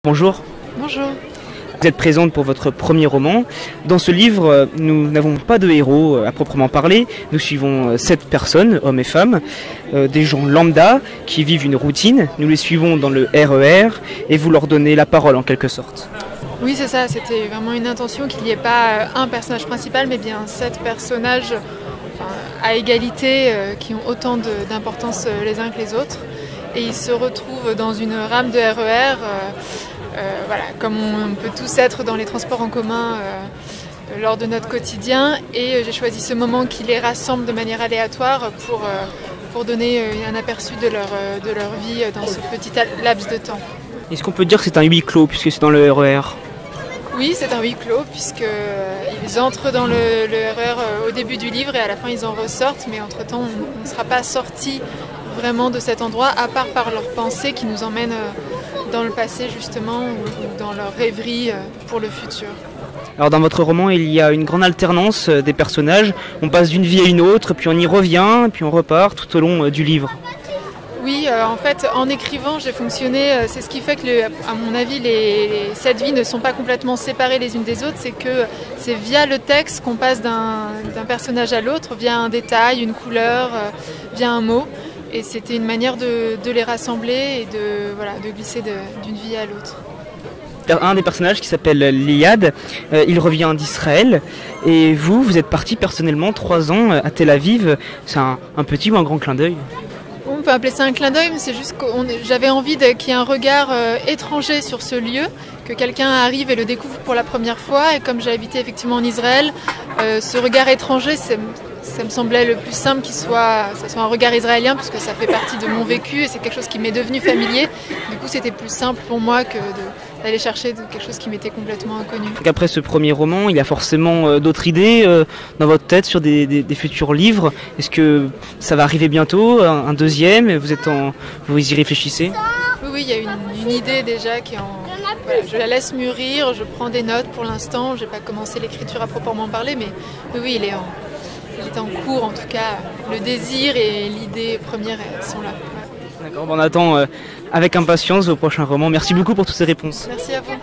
Bonjour. Bonjour. Vous êtes présente pour votre premier roman. Dans ce livre, nous n'avons pas de héros à proprement parler. Nous suivons 7 personnes, hommes et femmes, des gens lambda qui vivent une routine. Nous les suivons dans le RER et vous leur donnez la parole en quelque sorte. Oui, c'est ça. C'était vraiment une intention qu'il n'y ait pas un personnage principal, mais bien 7 personnages à égalité qui ont autant d'importance les uns que les autres. Et ils se retrouvent dans une rame de RER. Voilà, comme on peut tous être dans les transports en commun lors de notre quotidien, et j'ai choisi ce moment qui les rassemble de manière aléatoire pour donner un aperçu de leur vie dans ce petit laps de temps. Est-ce qu'on peut dire que c'est un huis clos puisque c'est dans le RER? Oui, c'est un huis clos puisqu'ils entrent dans le RER au début du livre et à la fin ils en ressortent, mais entre-temps on ne sera pas sortis vraiment de cet endroit à part par leurs pensées qui nous emmènent dans le passé justement ou dans leur rêverie pour le futur. Alors dans votre roman, il y a une grande alternance des personnages. On passe d'une vie à une autre, puis on y revient, puis on repart tout au long du livre. Oui, en fait, en écrivant, j'ai fonctionné. C'est ce qui fait que, à mon avis, les 7 vies ne sont pas complètement séparées les unes des autres. C'est que c'est via le texte qu'on passe d'un personnage à l'autre, via un détail, une couleur, via un mot. Et c'était une manière de les rassembler et de glisser d'une vie à l'autre. Un des personnages qui s'appelle Liad, il revient d'Israël. Et vous êtes parti personnellement 3 ans à Tel Aviv. C'est un petit ou un grand clin d'œil? On peut appeler ça un clin d'œil, mais c'est juste que j'avais envie qu'il y ait un regard étranger sur ce lieu, que quelqu'un arrive et le découvre pour la première fois. Et comme j'ai habité effectivement en Israël, ce regard étranger, ça me semblait le plus simple que ce soit un regard israélien, puisque ça fait partie de mon vécu et c'est quelque chose qui m'est devenu familier. Du coup, c'était plus simple pour moi que d'aller chercher quelque chose qui m'était complètement inconnu. Après ce premier roman, il y a forcément d'autres idées dans votre tête sur des futurs livres. Est-ce que ça va arriver bientôt, un deuxième? Vous y réfléchissez? Oui, il y a une idée déjà qui est voilà, je la laisse mûrir, je prends des notes pour l'instant. Je n'ai pas commencé l'écriture à proprement parler, mais oui, il est en cours en tout cas. Le désir et l'idée première sont là. D'accord, on attend avec impatience vos prochains romans. Merci beaucoup pour toutes ces réponses. Merci à vous.